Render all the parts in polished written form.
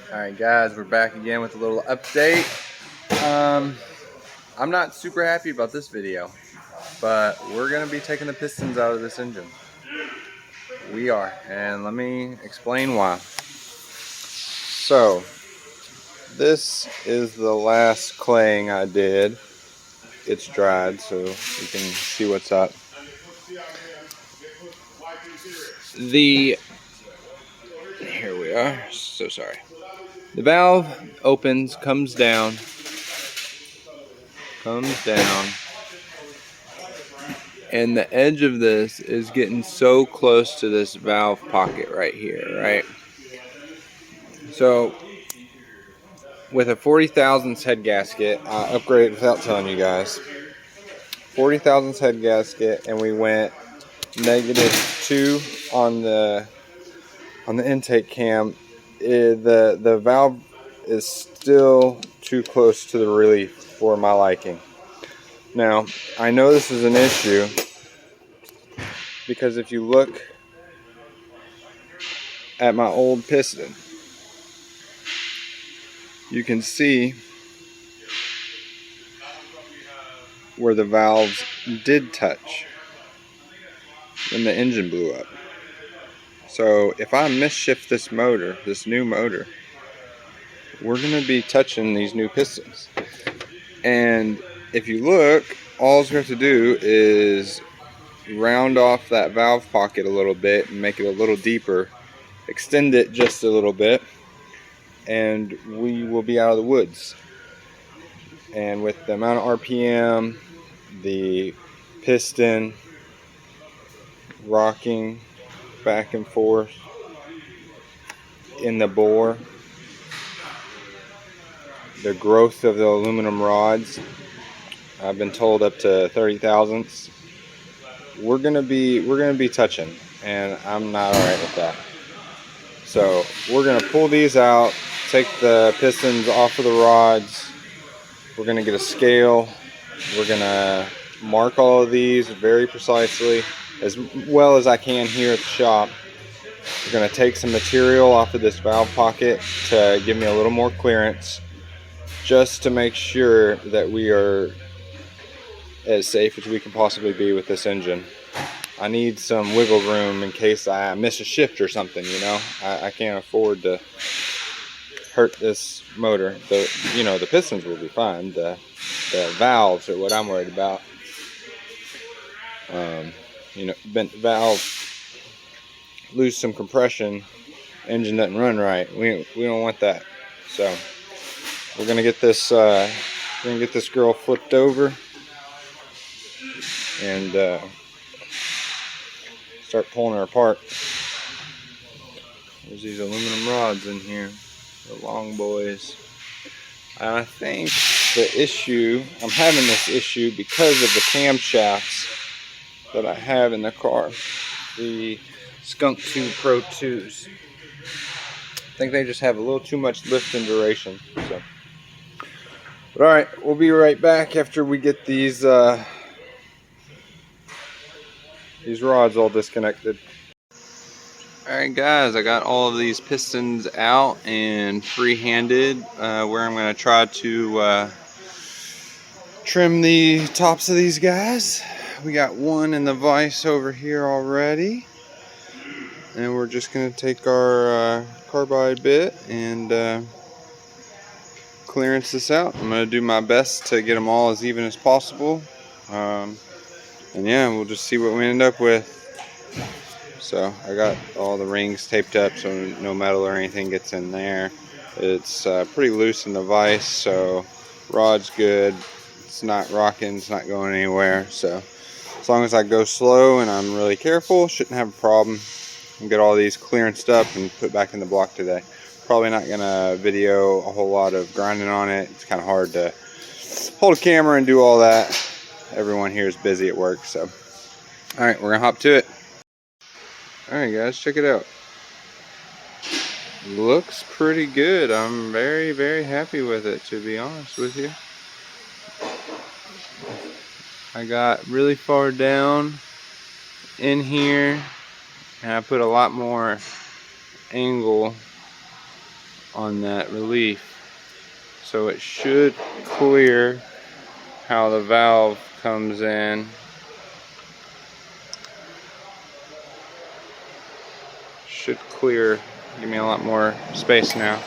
Alright guys, we're back again with a little update. I'm not super happy about this video, but we're going to be taking the pistons out of this engine. We are, and let me explain why. So, this is the last claying I did. It's dried, so you can see what's up. Here we are, so sorry. The valve opens, comes down, and the edge of this is getting so close to this valve pocket right here, right? So with a 40 thousandths head gasket, I upgraded without telling you guys. 40 thousandths head gasket, and we went -2 on the intake cam. The valve is still too close to the relief for my liking. Now, I know this is an issue because if you look at my old piston, you can see where the valves did touch when the engine blew up. So if I misshift this motor, this new motor, we're going to be touching these new pistons. And if you look, all we have to do is round off that valve pocket a little bit and make it a little deeper, extend it just a little bit, and we will be out of the woods. And with the amount of RPM, the piston rocking back and forth in the bore, the growth of the aluminum rods, I've been told up to 30 thousandths. We're gonna be touching, and I'm not alright with that. So we're gonna pull these out, take the pistons off of the rods. We're gonna get a scale. We're gonna mark all of these very precisely, as well as I can here at the shop. We're gonna take some material off of this valve pocket to give me a little more clearance, just to make sure that we are as safe as we can possibly be with this engine. I need some wiggle room in case I miss a shift or something, you know. I can't afford to hurt this motor. The pistons will be fine. The valves are what I'm worried about. Bent valve, lose some compression, engine doesn't run right. We don't want that. So we're gonna get this girl flipped over and start pulling her apart. There's these aluminum rods in here, the long boys. And I think I'm having this issue because of the camshafts that I have in the car, the Skunk 2 Pro 2s. I think they just have a little too much lift and duration. So, but all right, we'll be right back after we get these rods all disconnected. Alright guys, I got all of these pistons out and free-handed, where I'm going to try to trim the tops of these guys. We got one in the vise over here already, and we're just going to take our carbide bit and clearance this out. I'm going to do my best to get them all as even as possible, and yeah, we'll just see what we end up with. So I got all the rings taped up so no metal or anything gets in there. It's pretty loose in the vise, so rod's good. It's not rocking, it's not going anywhere. So as long as I go slow and I'm really careful, shouldn't have a problem. I'll get all these clearanced up and put back in the block today. Probably not gonna video a whole lot of grinding on it. It's kind of hard to hold a camera and do all that. Everyone here is busy at work, so all right, we're gonna hop to it. Alright guys, check it out. Looks pretty good. I'm very, very happy with it, to be honest with you. I got really far down in here, and I put a lot more angle on that relief. So it should clear how the valve comes in. Should clear, give me a lot more space now.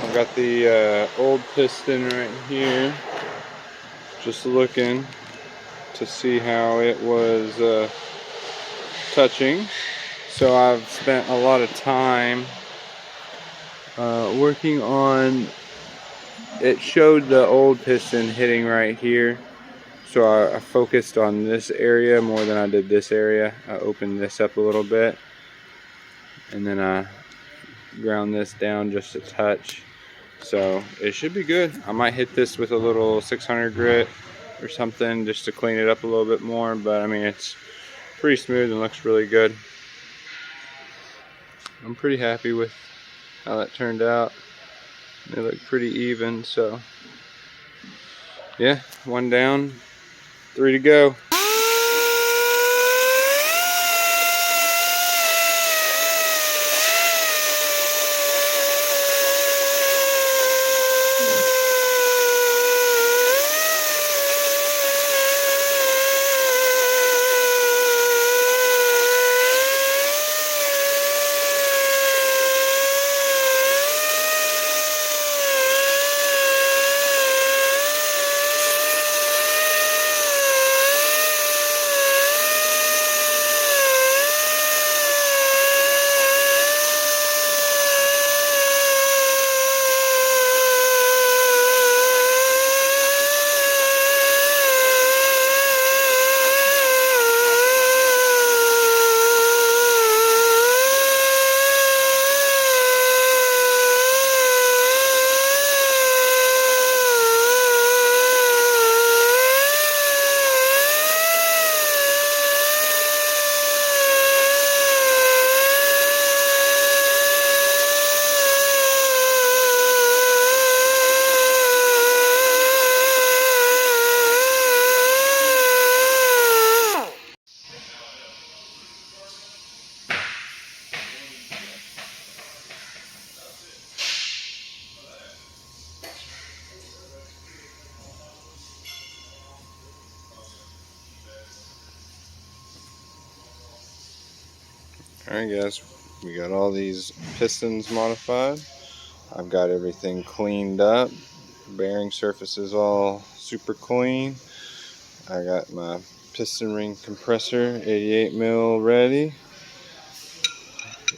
I've got the old piston right here. Just looking to see how it was touching. So I've spent a lot of time working on, it showed the old piston hitting right here. So I focused on this area more than I did this area. I opened this up a little bit, and then I ground this down just a touch. So it should be good. I might hit this with a little 600 grit or something just to clean it up a little bit more, but I mean, it's pretty smooth and looks really good. I'm pretty happy with how that turned out. They look pretty even, so yeah, 1 down, 3 to go. Alright guys, we got all these pistons modified. I've got everything cleaned up. Bearing surface is all super clean. I got my piston ring compressor 88 mil ready.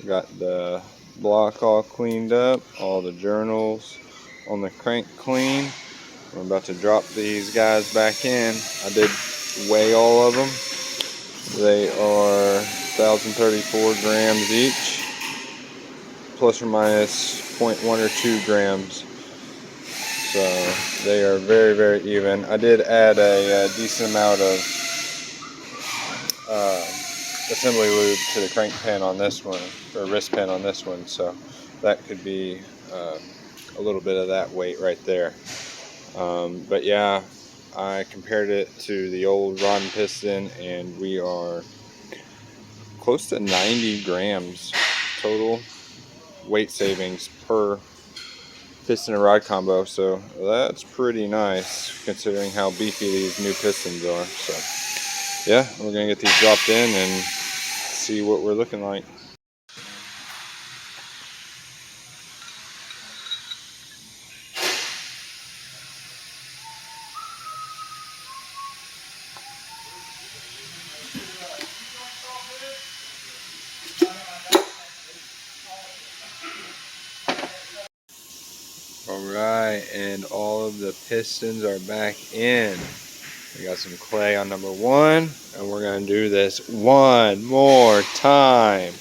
Got the block all cleaned up, all the journals on the crank clean. We're about to drop these guys back in. I did weigh all of them. They are 1,034 grams each, plus or minus 0.1 or 2 grams. So they are very, very even. I did add a decent amount of assembly lube to the crank pin on this one, or wrist pin on this one, so that could be a little bit of that weight right there. But yeah, I compared it to the old rod and piston, and we are close to 90 grams total weight savings per piston and rod combo, so that's pretty nice considering how beefy these new pistons are. So yeah, we're gonna get these dropped in and see what we're looking like. Alright, and all of the pistons are back in. We got some clay on number 1, and we're going to do this one more time.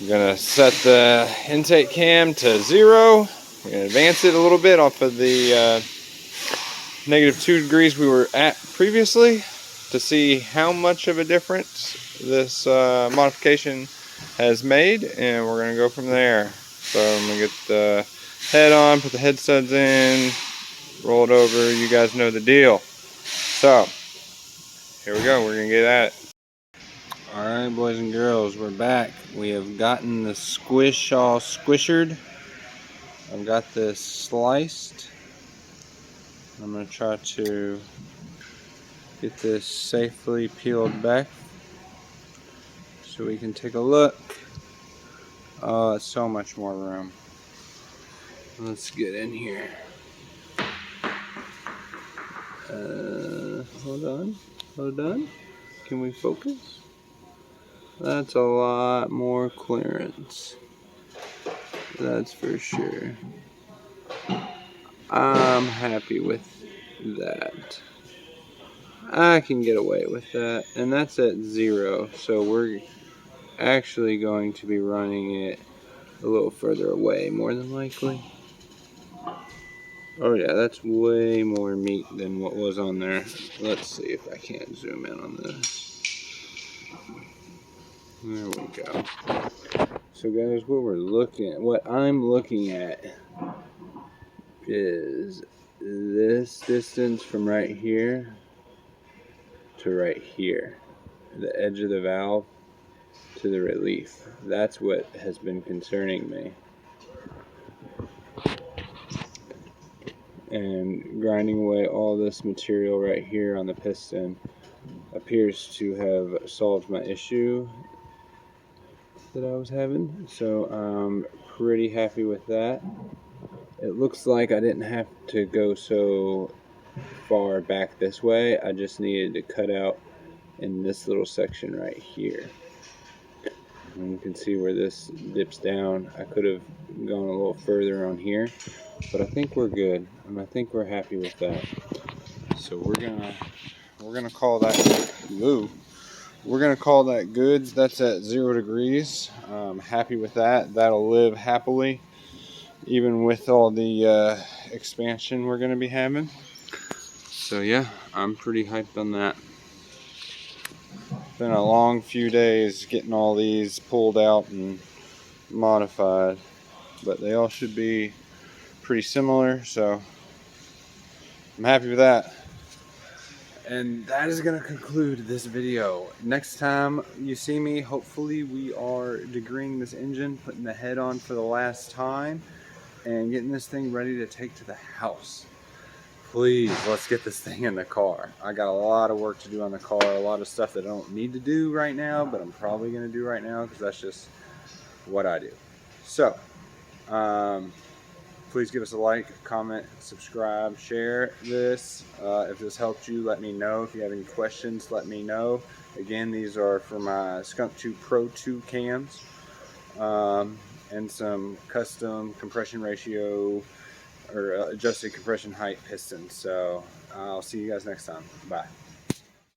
I'm going to set the intake cam to 0. We're going to advance it a little bit off of the -2 degrees we were at previously to see how much of a difference this modification has made, and we're going to go from there. So I'm going to get the head on, put the head studs in, roll it over. You guys know the deal. So here we go, we're going to get at it. Alright boys and girls, we're back. We have gotten the squish all squishered. I've got this sliced. I'm going to try to get this safely peeled back so we can take a look. Oh, it's so much more room. Let's get in here. Hold on. Can we focus? That's a lot more clearance. That's for sure. I'm happy with that. I can get away with that. And that's at 0. So we're actually going to be running it a little further away, more than likely. Oh yeah, that's way more meat than what was on there. Let's see if I can't zoom in on this. There we go. So guys, what I'm looking at is this distance from right here to right here. The edge of the valve to the relief. That's what has been concerning me. And grinding away all this material right here on the piston appears to have solved my issue that I was having. So I'm pretty happy with that. It looks like I didn't have to go so far back this way. I just needed to cut out in this little section right here. And you can see where this dips down. I could have gone a little further on here, but I think we're good, and I think we're happy with that. So we're gonna call that we're gonna call that goods. That's at 0 degrees. I'm happy with that. That'll live happily, even with all the expansion we're gonna be having. So yeah, I'm pretty hyped on that. Been a long few days getting all these pulled out and modified, but they all should be pretty similar, so I'm happy with that. And that is going to conclude this video. Next time you see me, hopefully we are degreeing this engine, putting the head on for the last time, and getting this thing ready to take to the house. Please, let's get this thing in the car. I got a lot of work to do on the car, a lot of stuff that I don't need to do right now, but I'm probably going to do right now because that's just what I do. So, please give us a like, comment, subscribe, share this. If this helped you, let me know. If you have any questions, let me know. Again, these are for my Skunk 2 Pro 2 cams, and some custom compression ratio or adjusted compression height pistons. So I'll see you guys next time. Bye.